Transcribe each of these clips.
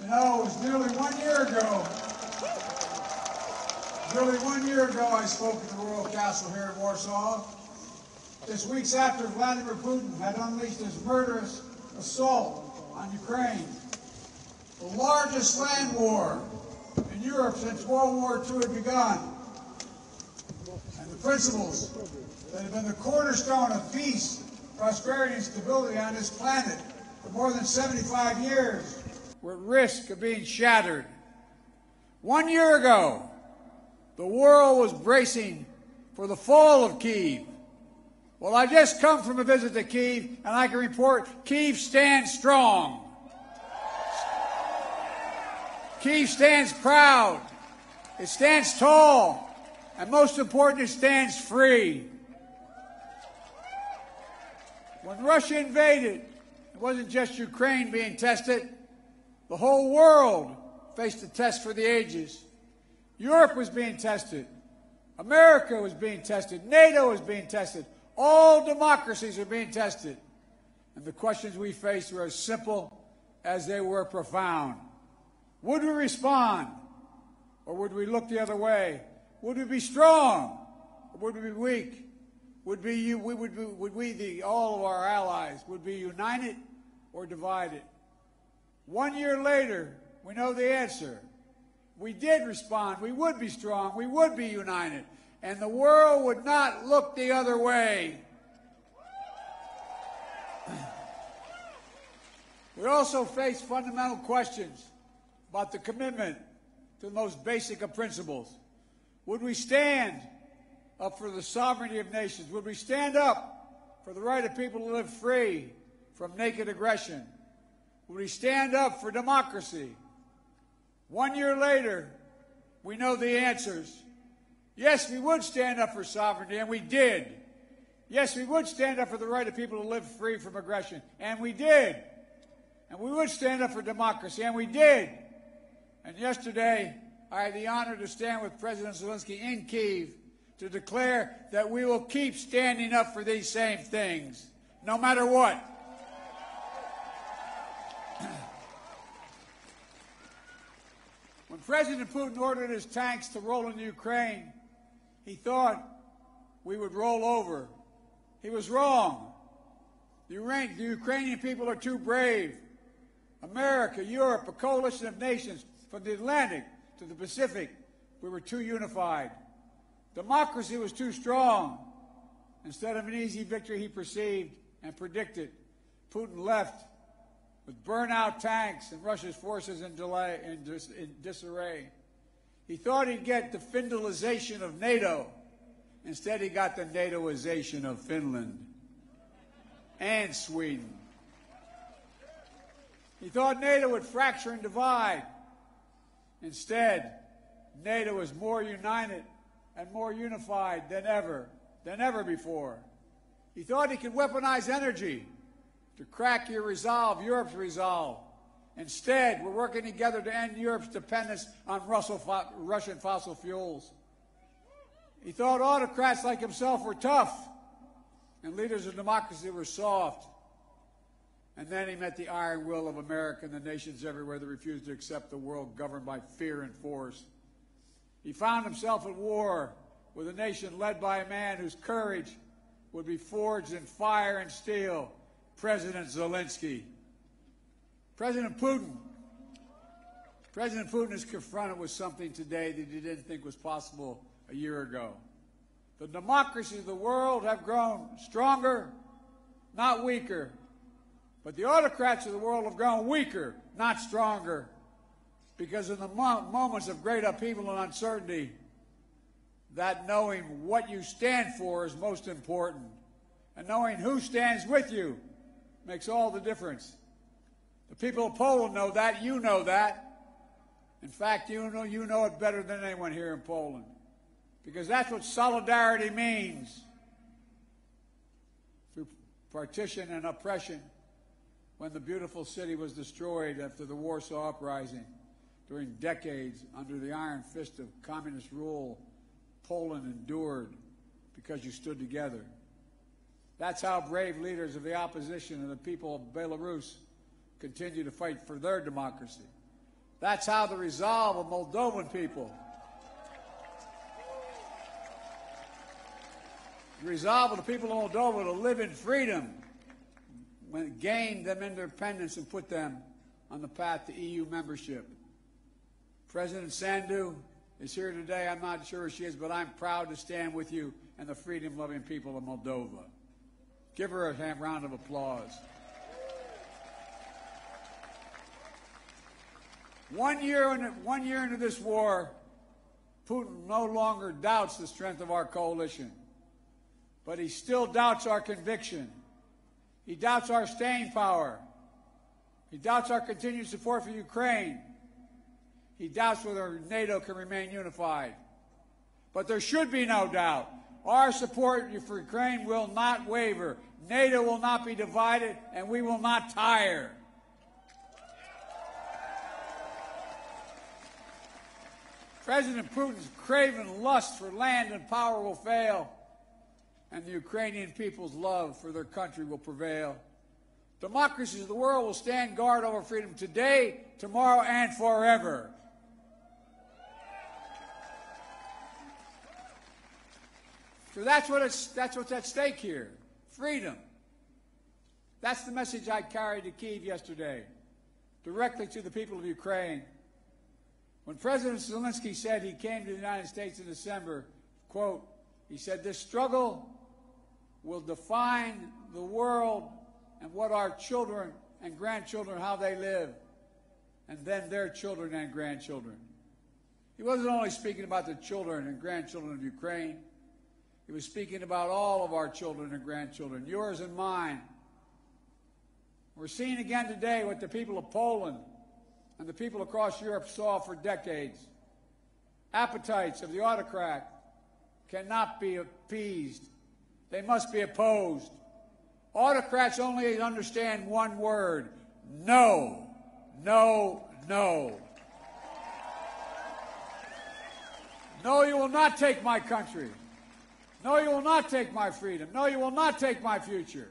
You know, it was nearly 1 year ago. Nearly 1 year ago, I spoke at the Royal Castle here in Warsaw. Just weeks after Vladimir Putin had unleashed his murderous assault on Ukraine, the largest land war in Europe since World War II had begun. And the principles that have been the cornerstone of peace, prosperity, and stability on this planet for more than 75 years were at risk of being shattered. 1 year ago, the world was bracing for the fall of Kyiv. Well, I just come from a visit to Kyiv, and I can report Kyiv stands strong. Kyiv stands proud. It stands tall. And most important, it stands free. When Russia invaded, it wasn't just Ukraine being tested. The whole world faced a test for the ages. Europe was being tested. America was being tested. NATO was being tested. All democracies are being tested. And the questions we faced were as simple as they were profound. Would we respond? Or would we look the other way? Would we be strong? Or would we be weak? Would all of our allies, would be united or divided? 1 year later, we know the answer. We did respond. We would be strong. We would be united. And the world would not look the other way. We also face fundamental questions about the commitment to the most basic of principles. Would we stand up for the sovereignty of nations? Would we stand up for the right of people to live free from naked aggression? Would we stand up for democracy? 1 year later, we know the answers. Yes, we would stand up for sovereignty, and we did. Yes, we would stand up for the right of people to live free from aggression, and we did. And we would stand up for democracy, and we did. And yesterday, I had the honor to stand with President Zelensky in Kyiv to declare that we will keep standing up for these same things, no matter what. When President Putin ordered his tanks to roll into Ukraine, he thought we would roll over. He was wrong. The Ukrainian people are too brave. America, Europe, a coalition of nations from the Atlantic to the Pacific, we were too unified. Democracy was too strong. Instead of an easy victory he perceived and predicted, Putin left with burnt-out tanks and Russia's forces in disarray. He thought he'd get the Finlandization of NATO. Instead, he got the NATOization of Finland and Sweden. He thought NATO would fracture and divide. Instead, NATO is more united and more unified than ever before. He thought he could weaponize energy to crack your resolve, Europe's resolve. Instead, we're working together to end Europe's dependence on Russian fossil fuels. He thought autocrats like himself were tough and leaders of democracy were soft. And then he met the iron will of America and the nations everywhere that refused to accept the world governed by fear and force. He found himself at war with a nation led by a man whose courage would be forged in fire and steel, President Zelensky. President Putin is confronted with something today that he didn't think was possible a year ago. The democracies of the world have grown stronger, not weaker. But the autocrats of the world have grown weaker, not stronger. Because in the moments of great upheaval and uncertainty, that knowing what you stand for is most important. And knowing who stands with you makes all the difference. The people of Poland know that. You know that. In fact, you know it better than anyone here in Poland. Because that's what solidarity means. Through partition and oppression, when the beautiful city was destroyed after the Warsaw Uprising, during decades under the iron fist of communist rule, Poland endured because you stood together. That's how brave leaders of the opposition and the people of Belarus continue to fight for their democracy. That's how the resolve of Moldovan people, the resolve of the people of Moldova to live in freedom, gained them independence and put them on the path to EU membership. President Sandu is here today. I'm not sure where she is, but I'm proud to stand with you and the freedom-loving people of Moldova. Give her a round of applause. 1 year into this war, Putin no longer doubts the strength of our coalition, but he still doubts our conviction. He doubts our staying power. He doubts our continued support for Ukraine. He doubts whether NATO can remain unified. But there should be no doubt. Our support for Ukraine will not waver. NATO will not be divided, and we will not tire. President Putin's craven lust for land and power will fail, and the Ukrainian people's love for their country will prevail. Democracies of the world will stand guard over freedom today, tomorrow, and forever. So that's what's at stake here. Freedom. That's the message I carried to Kyiv yesterday, directly to the people of Ukraine. When President Zelensky said he came to the United States in December, quote, he said, this struggle will define the world and what our children and grandchildren, how they live, and then their children and grandchildren. He wasn't only speaking about the children and grandchildren of Ukraine. He was speaking about all of our children and grandchildren, yours and mine. We're seeing again today what the people of Poland and the people across Europe saw for decades. Appetites of the autocrat cannot be appeased. They must be opposed. Autocrats only understand one word: no, no, no. No, you will not take my country. No, you will not take my freedom. No, you will not take my future.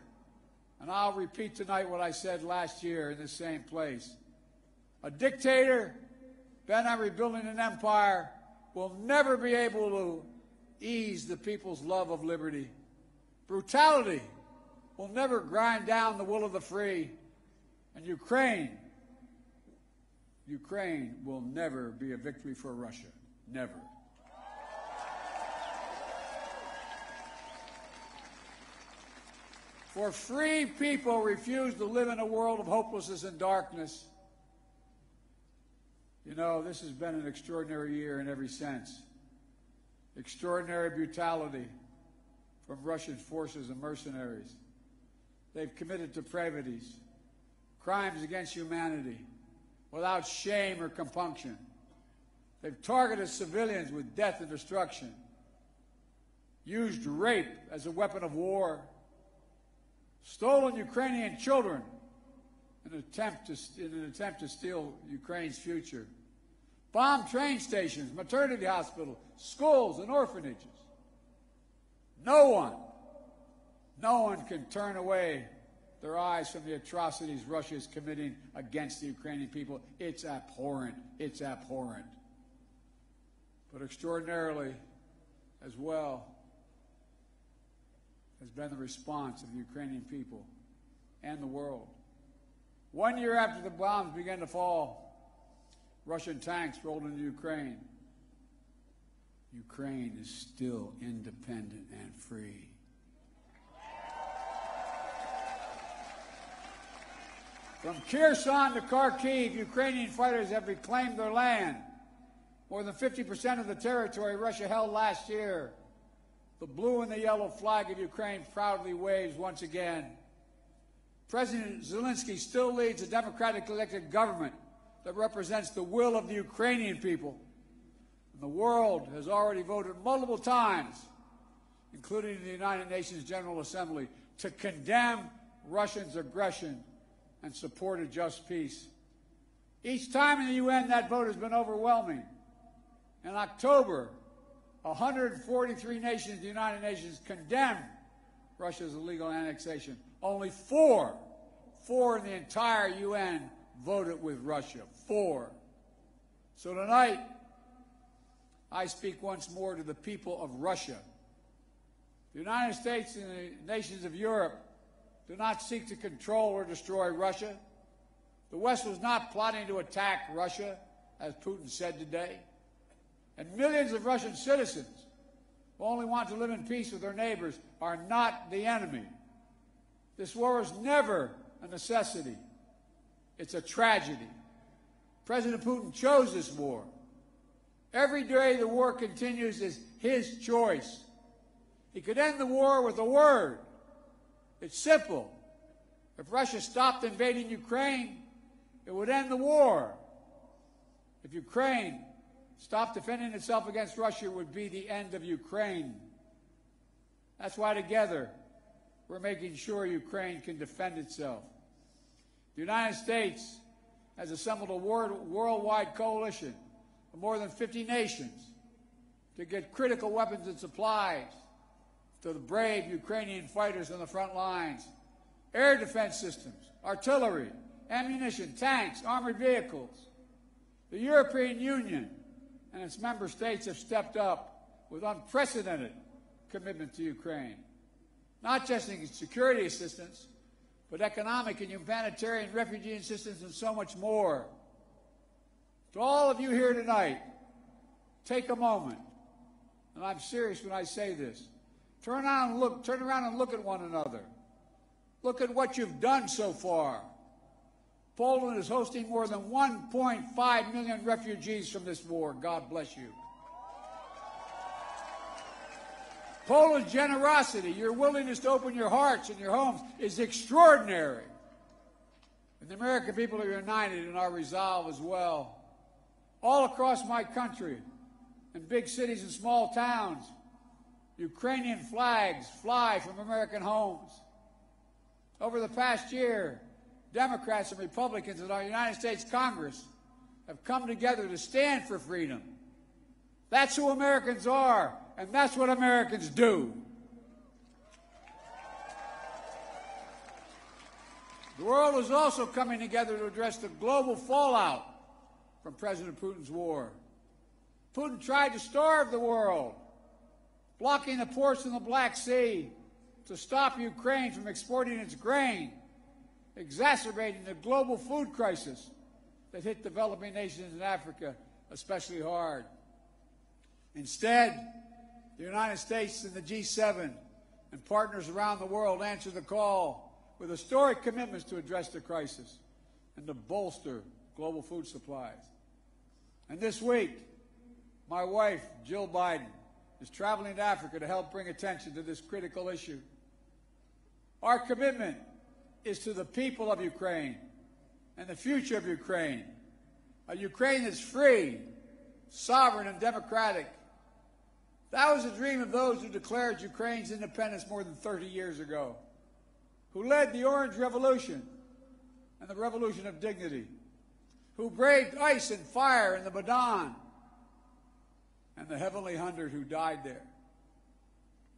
And I'll repeat tonight what I said last year in this same place. A dictator bent on rebuilding an empire will never be able to ease the people's love of liberty. Brutality will never grind down the will of the free. And Ukraine will never be a victory for Russia. Never. For free people refuse to live in a world of hopelessness and darkness. You know, this has been an extraordinary year in every sense. Extraordinary brutality from Russian forces and mercenaries. They've committed depravities, crimes against humanity, without shame or compunction. They've targeted civilians with death and destruction, used rape as a weapon of war, stolen Ukrainian children in an attempt to steal Ukraine's future, bombed train stations, maternity hospitals, schools, and orphanages. No one can turn away their eyes from the atrocities Russia is committing against the Ukrainian people. It's abhorrent. It's abhorrent. But extraordinarily, as well, has been the response of the Ukrainian people and the world. 1 year after the bombs began to fall, Russian tanks rolled into Ukraine. Ukraine is still independent and free. From Kherson to Kharkiv, Ukrainian fighters have reclaimed their land. More than 50% of the territory Russia held last year. The blue and the yellow flag of Ukraine proudly waves once again. President Zelensky still leads a democratically elected government that represents the will of the Ukrainian people. And the world has already voted multiple times, including in the United Nations General Assembly, to condemn Russia's aggression and support a just peace. Each time in the UN, that vote has been overwhelming. In October, 143 nations in the United Nations condemned Russia's illegal annexation. Only four in the entire UN voted with Russia. 4. So tonight, I speak once more to the people of Russia. The United States and the nations of Europe do not seek to control or destroy Russia. The West was not plotting to attack Russia, as Putin said today. And millions of Russian citizens who only want to live in peace with their neighbors are not the enemy. This war is never a necessity. It's a tragedy. President Putin chose this war. Every day the war continues is his choice. He could end the war with a word. It's simple. If Russia stopped invading Ukraine, it would end the war. If Ukraine stopped defending itself against Russia, it would be the end of Ukraine. That's why together we're making sure Ukraine can defend itself. The United States has assembled a worldwide coalition of more than 50 nations to get critical weapons and supplies to the brave Ukrainian fighters on the front lines, air defense systems, artillery, ammunition, tanks, armored vehicles. The European Union and its member states have stepped up with unprecedented commitment to Ukraine, not just in security assistance, but economic and humanitarian refugee assistance and so much more. To all of you here tonight, take a moment, and I'm serious when I say this. Turn around and look at one another. Look at what you've done so far. Poland is hosting more than 1.5 million refugees from this war. God bless you. Poland's generosity, your willingness to open your hearts and your homes is extraordinary. And the American people are united in our resolve as well. All across my country, in big cities and small towns, Ukrainian flags fly from American homes. Over the past year, Democrats and Republicans in our United States Congress have come together to stand for freedom. That's who Americans are, and that's what Americans do. The world is also coming together to address the global fallout from President Putin's war. Putin tried to starve the world, blocking the ports in the Black Sea to stop Ukraine from exporting its grain, exacerbating the global food crisis that hit developing nations in Africa especially hard. Instead, the United States and the G7 and partners around the world answered the call with historic commitments to address the crisis and to bolster global food supplies. And this week, my wife, Jill Biden, is traveling to Africa to help bring attention to this critical issue. Our commitment is to the people of Ukraine and the future of Ukraine, a Ukraine that's free, sovereign, and democratic. That was the dream of those who declared Ukraine's independence more than 30 years ago, who led the Orange Revolution and the Revolution of Dignity, who braved ice and fire in the Maidan, and the Heavenly 100 who died there,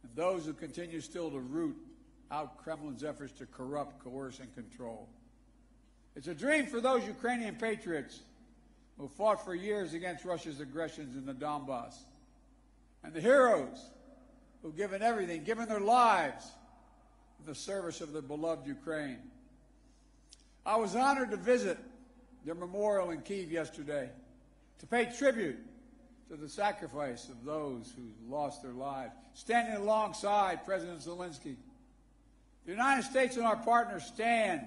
and those who continue still to root out Kremlin's efforts to corrupt, coerce, and control. It's a dream for those Ukrainian patriots who fought for years against Russia's aggressions in the Donbass, and the heroes who've given everything, given their lives in the service of their beloved Ukraine. I was honored to visit their memorial in Kyiv yesterday to pay tribute to the sacrifice of those who lost their lives, standing alongside President Zelensky. The United States and our partners stand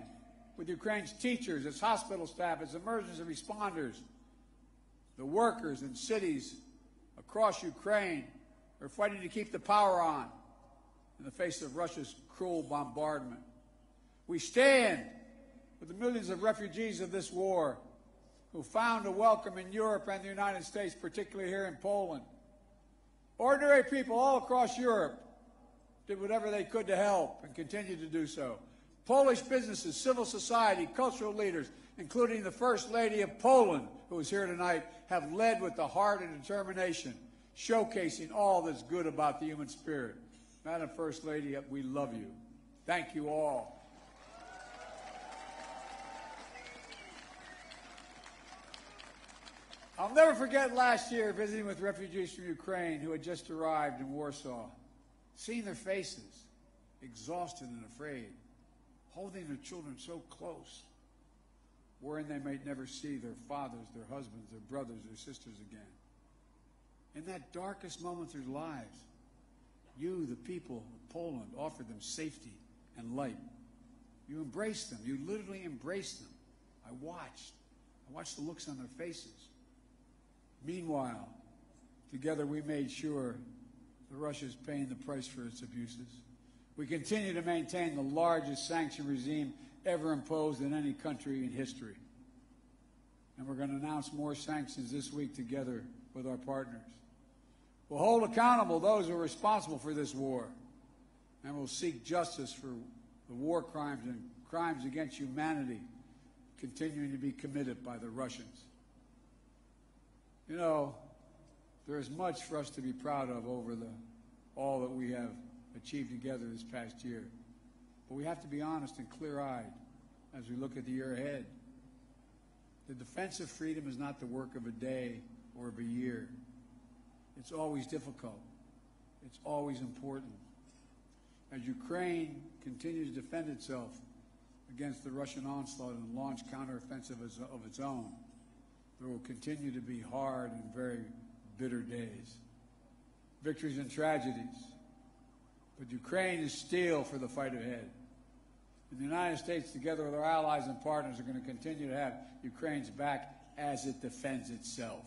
with Ukraine's teachers, its hospital staff, its emergency responders, the workers in cities across Ukraine who are fighting to keep the power on in the face of Russia's cruel bombardment. We stand with the millions of refugees of this war who found a welcome in Europe and the United States, particularly here in Poland. Ordinary people all across Europe did whatever they could to help and continue to do so. Polish businesses, civil society, cultural leaders, including the First Lady of Poland, who is here tonight, have led with the heart and determination, showcasing all that's good about the human spirit. Madam First Lady, we love you. Thank you all. I'll never forget last year visiting with refugees from Ukraine who had just arrived in Warsaw, seeing their faces, exhausted and afraid, holding their children so close, worrying they might never see their fathers, their husbands, their brothers, their sisters again. In that darkest moment of their lives, you, the people of Poland, offered them safety and light. You embraced them. You literally embraced them. I watched the looks on their faces. Meanwhile, together we made sure that Russia is paying the price for its abuses. We continue to maintain the largest sanction regime ever imposed in any country in history. And we're going to announce more sanctions this week together with our partners. We'll hold accountable those who are responsible for this war, and we'll seek justice for the war crimes and crimes against humanity continuing to be committed by the Russians. You know, there is much for us to be proud of over all that we have achieved together this past year. But we have to be honest and clear-eyed as we look at the year ahead. The defense of freedom is not the work of a day or of a year. It's always difficult. It's always important. As Ukraine continues to defend itself against the Russian onslaught and launch counteroffensive of its own, there will continue to be hard and very bitter days, victories and tragedies. But Ukraine is steel for the fight ahead. And the United States, together with our allies and partners, are going to continue to have Ukraine's back as it defends itself.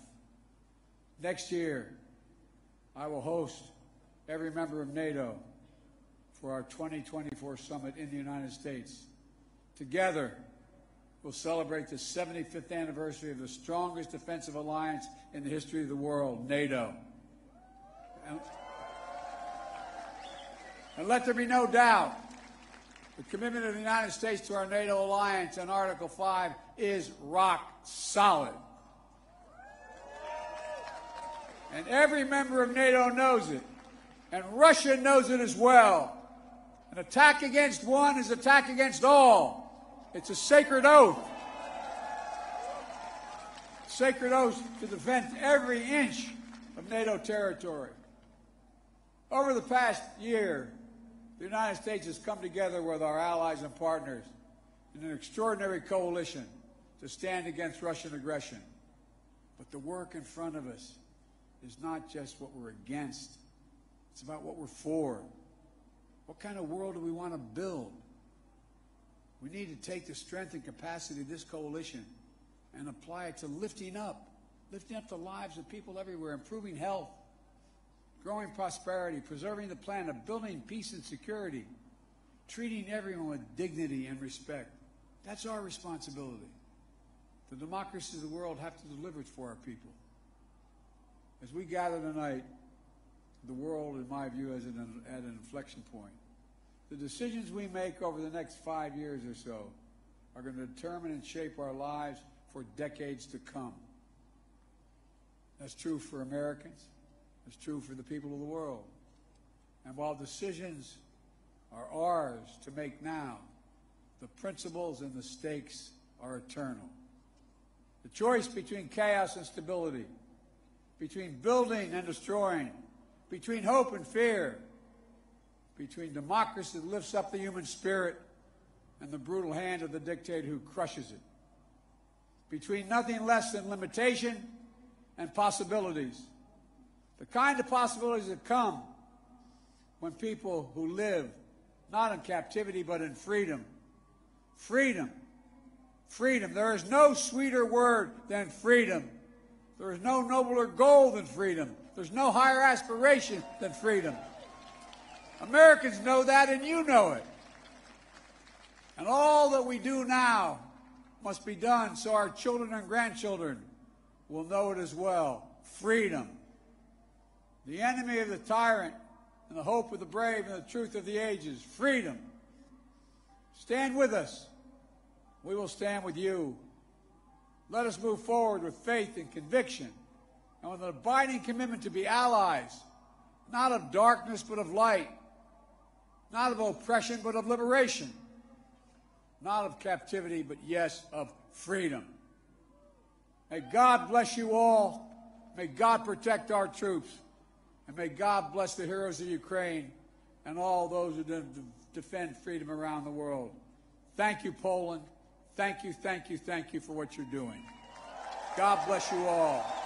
Next year, I will host every member of NATO for our 2024 summit in the United States. Together, we'll celebrate the 75th anniversary of the strongest defensive alliance in the history of the world, NATO. And let there be no doubt, the commitment of the United States to our NATO alliance and Article 5 is rock solid. And every member of NATO knows it. And Russia knows it as well. An attack against one is an attack against all. It's a sacred oath. Sacred oath to defend every inch of NATO territory. Over the past year, the United States has come together with our allies and partners in an extraordinary coalition to stand against Russian aggression. But the work in front of us is not just what we're against. It's about what we're for. What kind of world do we want to build? We need to take the strength and capacity of this coalition and apply it to lifting up the lives of people everywhere, improving health, growing prosperity, preserving the planet, building peace and security, treating everyone with dignity and respect. That's our responsibility. The democracies of the world have to deliver it for our people. As we gather tonight, the world, in my view, is at an inflection point. The decisions we make over the next 5 years or so are going to determine and shape our lives for decades to come. That's true for Americans. That's true for the people of the world. And while decisions are ours to make now, the principles and the stakes are eternal. The choice between chaos and stability, between building and destroying, between hope and fear, between democracy that lifts up the human spirit and the brutal hand of the dictator who crushes it, between nothing less than limitation and possibilities. The kind of possibilities that come when people who live not in captivity but in freedom. Freedom. Freedom. There is no sweeter word than freedom. There is no nobler goal than freedom. There's no higher aspiration than freedom. Americans know that, and you know it. And all that we do now must be done so our children and grandchildren will know it as well. Freedom. The enemy of the tyrant and the hope of the brave and the truth of the ages. Freedom. Stand with us. We will stand with you. Let us move forward with faith and conviction and with an abiding commitment to be allies, not of darkness but of light, not of oppression but of liberation, not of captivity but, yes, of freedom. May God bless you all. May God protect our troops. And may God bless the heroes of Ukraine and all those who defend freedom around the world. Thank you, Poland. Thank you, thank you, thank you for what you're doing. God bless you all.